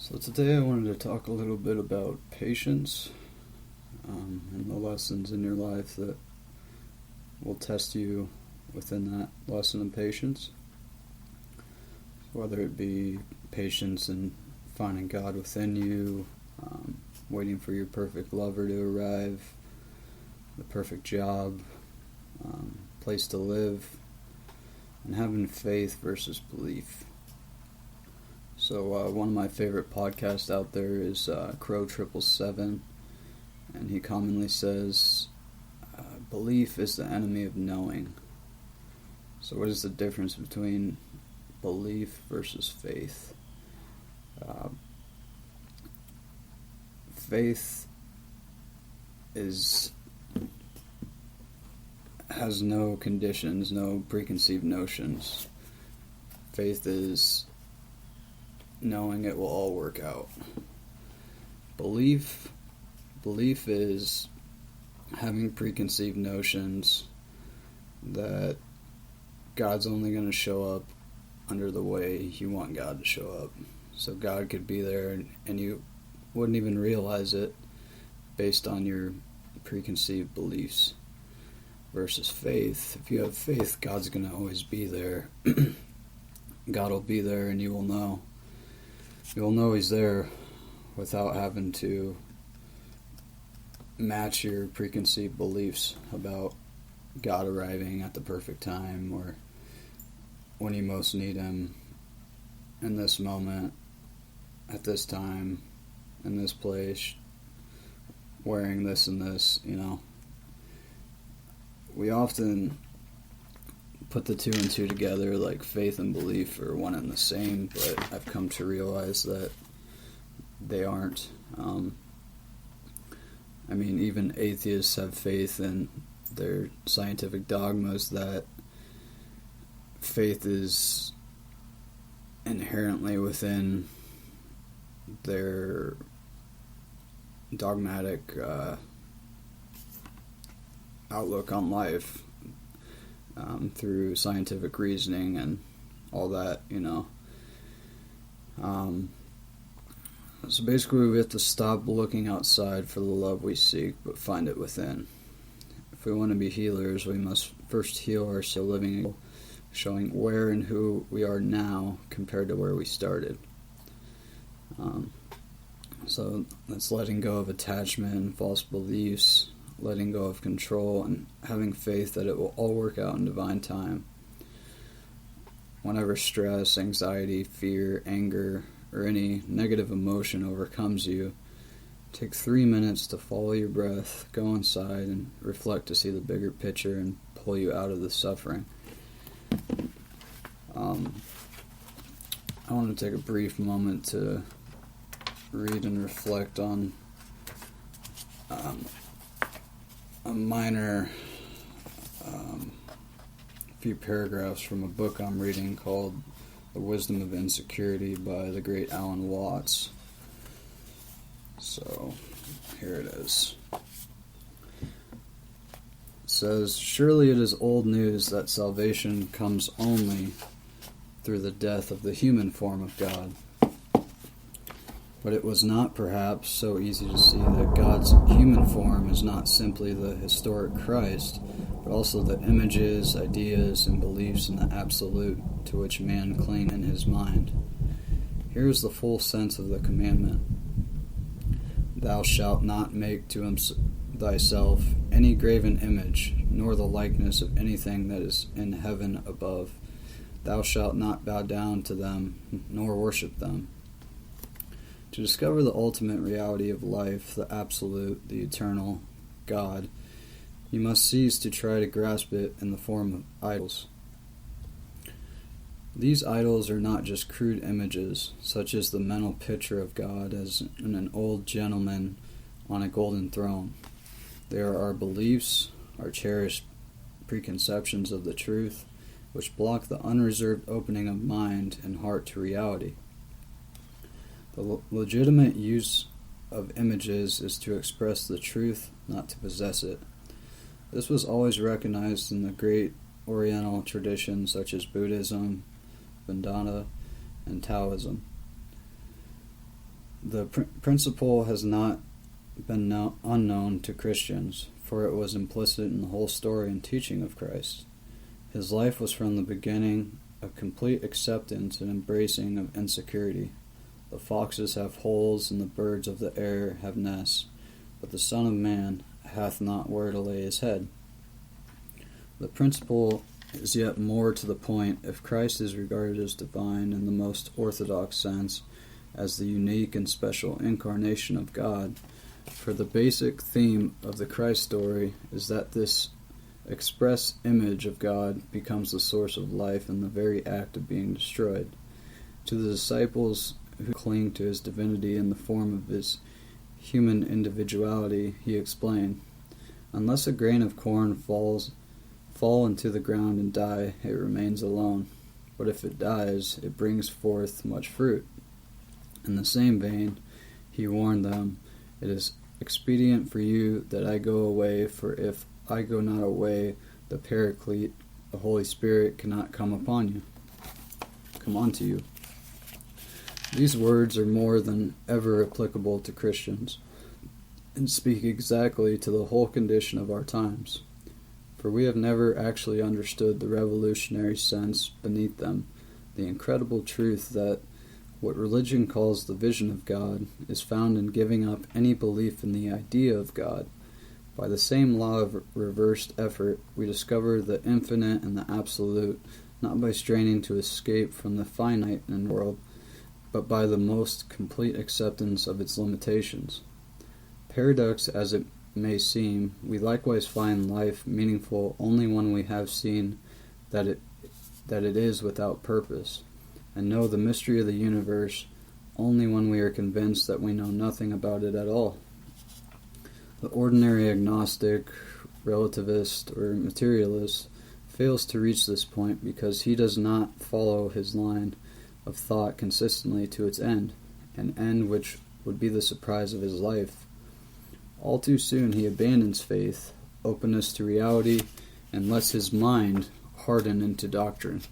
So today I wanted to talk a little bit about patience and the lessons in your life that will test you within that lesson of patience. Whether it be patience in finding God within you, waiting for your perfect lover to arrive, the perfect job, place to live, and having faith versus belief. So one of my favorite podcasts out there is Crow 777, and he commonly says, belief is the enemy of knowing. So what is the difference between belief versus faith? Faith has no conditions, no preconceived notions. Faith is knowing it will all work out. Belief is having preconceived notions that God's only going to show up under the way you want God to show up. So God could be there and you wouldn't even realize it based on your preconceived beliefs. Versus faith. If you have faith, God's going to always be there. God will be there and you will know. You'll know He's there without having to match your preconceived beliefs about God arriving at the perfect time or when you most need Him in this moment, at this time, in this place, wearing this and this, We often put the two and two together like faith and belief are one and the same, but I've come to realize that they aren't. Even atheists have faith in their scientific dogmas that faith is inherently within their dogmatic outlook on life. Through scientific reasoning and all that, So basically we have to stop looking outside for the love we seek, but find it within. If we want to be healers, we must first heal ourselves, living, showing where and who we are now compared to where we started. So that's letting go of attachment and false beliefs, letting go of control, and having faith that it will all work out in divine time. Whenever stress, anxiety, fear, anger, or any negative emotion overcomes you, take 3 minutes to follow your breath, go inside, and reflect to see the bigger picture and pull you out of the suffering. I want to take a brief moment to read and reflect on a minor few paragraphs from a book I'm reading called The Wisdom of Insecurity by the great Alan Watts. So, here it is. It says, "Surely it is old news that salvation comes only through the death of the human form of God. But it was not, perhaps, so easy to see that God's human form is not simply the historic Christ, but also the images, ideas, and beliefs in the absolute to which man clings in his mind. Here is the full sense of the commandment. Thou shalt not make to thyself any graven image, nor the likeness of anything that is in heaven above. Thou shalt not bow down to them, nor worship them. To discover the ultimate reality of life, the absolute, the eternal, God, you must cease to try to grasp it in the form of idols. These idols are not just crude images, such as the mental picture of God as an old gentleman on a golden throne. They are our beliefs, our cherished preconceptions of the truth, which block the unreserved opening of mind and heart to reality. The legitimate use of images is to express the truth, not to possess it. This was always recognized in the great Oriental traditions such as Buddhism, Vedanta, and Taoism. The principle has not been unknown to Christians, for it was implicit in the whole story and teaching of Christ. His life was from the beginning a complete acceptance and embracing of insecurity. The foxes have holes, and the birds of the air have nests, but the Son of Man hath not where to lay his head. The principle is yet more to the point if Christ is regarded as divine in the most orthodox sense, as the unique and special incarnation of God. For the basic theme of the Christ story is that this express image of God becomes the source of life in the very act of being destroyed. To the disciples who cling to his divinity in the form of his human individuality, he explained, "Unless a grain of corn fall into the ground and die, it remains alone. But if it dies, it brings forth much fruit." In the same vein, he warned them, "It is expedient for you that I go away, for if I go not away, the Paraclete, the Holy Spirit, cannot come unto you." These words are more than ever applicable to Christians, and speak exactly to the whole condition of our times. For we have never actually understood the revolutionary sense beneath them, the incredible truth that what religion calls the vision of God is found in giving up any belief in the idea of God. By the same law of reversed effort, we discover the infinite and the absolute, not by straining to escape from the finite in the world, but by the most complete acceptance of its limitations. Paradox as it may seem, we likewise find life meaningful only when we have seen that it is without purpose, and know the mystery of the universe only when we are convinced that we know nothing about it at all. The ordinary agnostic, relativist, or materialist fails to reach this point because he does not follow his line of thought consistently to its end, an end which would be the surprise of his life. All too soon he abandons faith, openness to reality, and lets his mind harden into doctrine.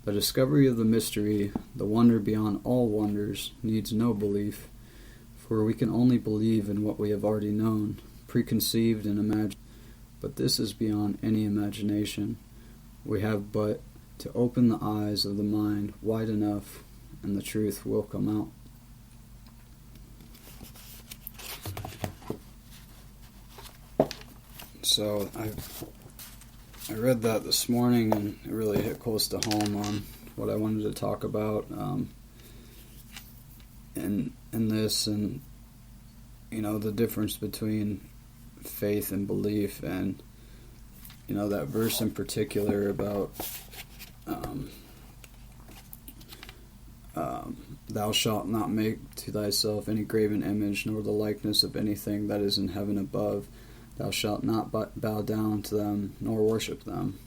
The discovery of the mystery, the wonder beyond all wonders, needs no belief, for we can only believe in what we have already known, preconceived and imagined. But this is beyond any imagination. We have but to open the eyes of the mind wide enough, and the truth will come out. So I read that this morning, and it really hit close to home on what I wanted to talk about in this, and the difference between faith and belief, and that verse in particular about thou shalt not make to thyself any graven image, nor the likeness of anything that is in heaven above. Thou shalt not bow down to them, nor worship them.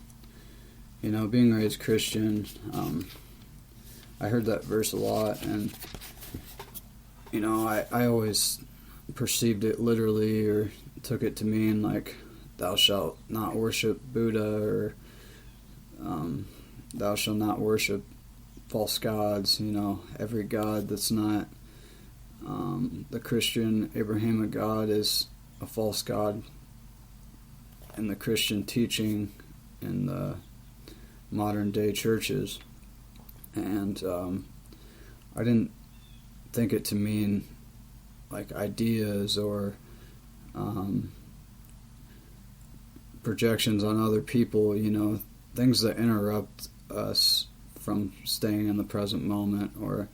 Being raised Christian, I heard that verse a lot, and I always perceived it literally, or took it to mean like thou shalt not worship Buddha, or thou shalt not worship false gods, every god that's not the Christian Abrahamic God is a false god in the Christian teaching in the modern day churches. And I didn't think it to mean like ideas or projections on other people, things that interrupt us from staying in the present moment, or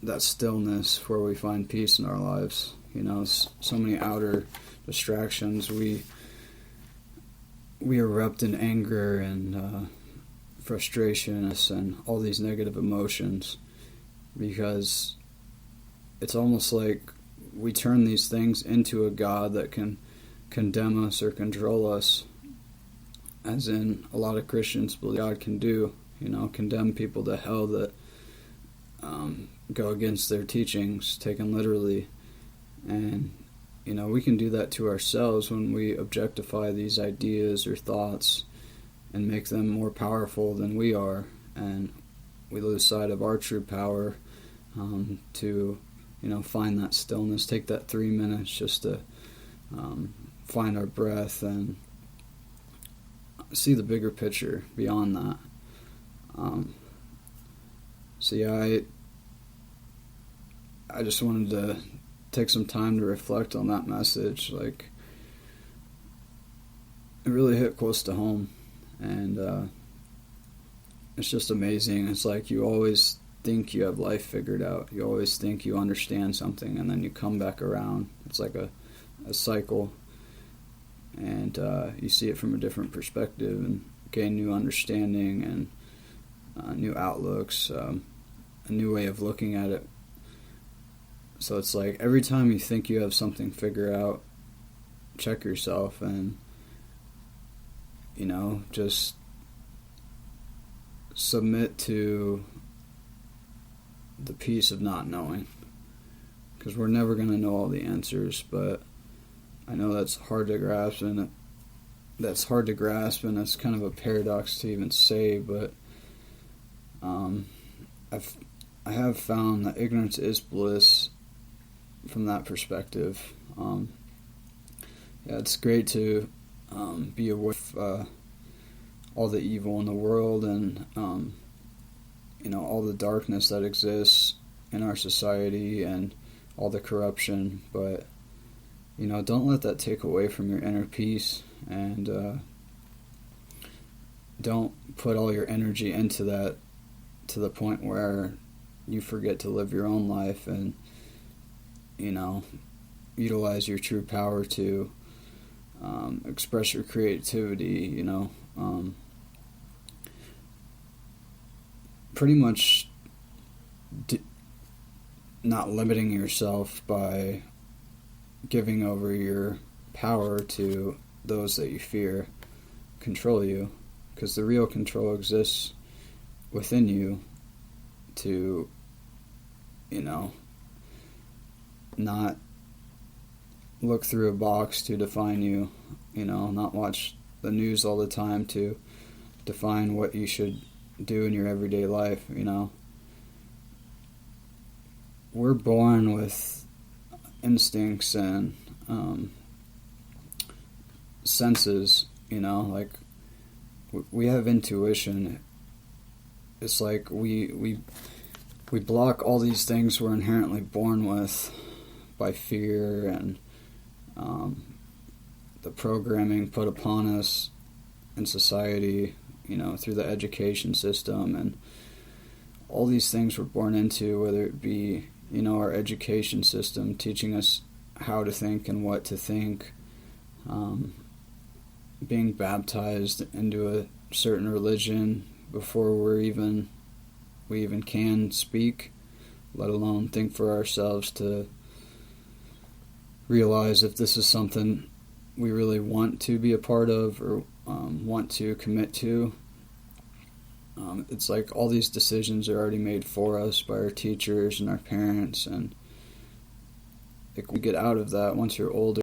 that stillness where we find peace in our lives. So many outer distractions. We erupt in anger and frustration and all these negative emotions, because it's almost like we turn these things into a God that can condemn us or control us, as in a lot of Christians believe God can do, condemn people to hell that go against their teachings, taken literally. And we can do that to ourselves when we objectify these ideas or thoughts and make them more powerful than we are. And we lose sight of our true power, to, find that stillness, take that 3 minutes just to find our breath and see the bigger picture beyond that. So yeah, I just wanted to take some time to reflect on that message. Like, it really hit close to home, and it's just amazing. It's like you always think you have life figured out. You always think you understand something, and then you come back around. It's like a cycle, and you see it from a different perspective and gain new understanding and new outlooks, a new way of looking at it. So it's like every time you think you have something figured out, check yourself and, just submit to the peace of not knowing. Because we're never going to know all the answers, but I know that's hard to grasp, and that's kind of a paradox to even say, but I have found that ignorance is bliss from that perspective. It's great to be aware of all the evil in the world and all the darkness that exists in our society and all the corruption, but don't let that take away from your inner peace, and don't put all your energy into that to the point where you forget to live your own life and utilize your true power to express your creativity, pretty much not limiting yourself by giving over your power to those that you fear control you, because the real control exists within you to, not look through a box to define you, not watch the news all the time to define what you should do in your everyday life. We're born with instincts and senses, like we have intuition. It's like we block all these things we're inherently born with by fear and the programming put upon us in society, through the education system and all these things we're born into, whether it be, our education system teaching us how to think and what to think, being baptized into a certain religion before we even can speak, let alone think for ourselves to realize if this is something we really want to be a part of or want to commit to. It's like all these decisions are already made for us by our teachers and our parents, and we get out of that once you're older.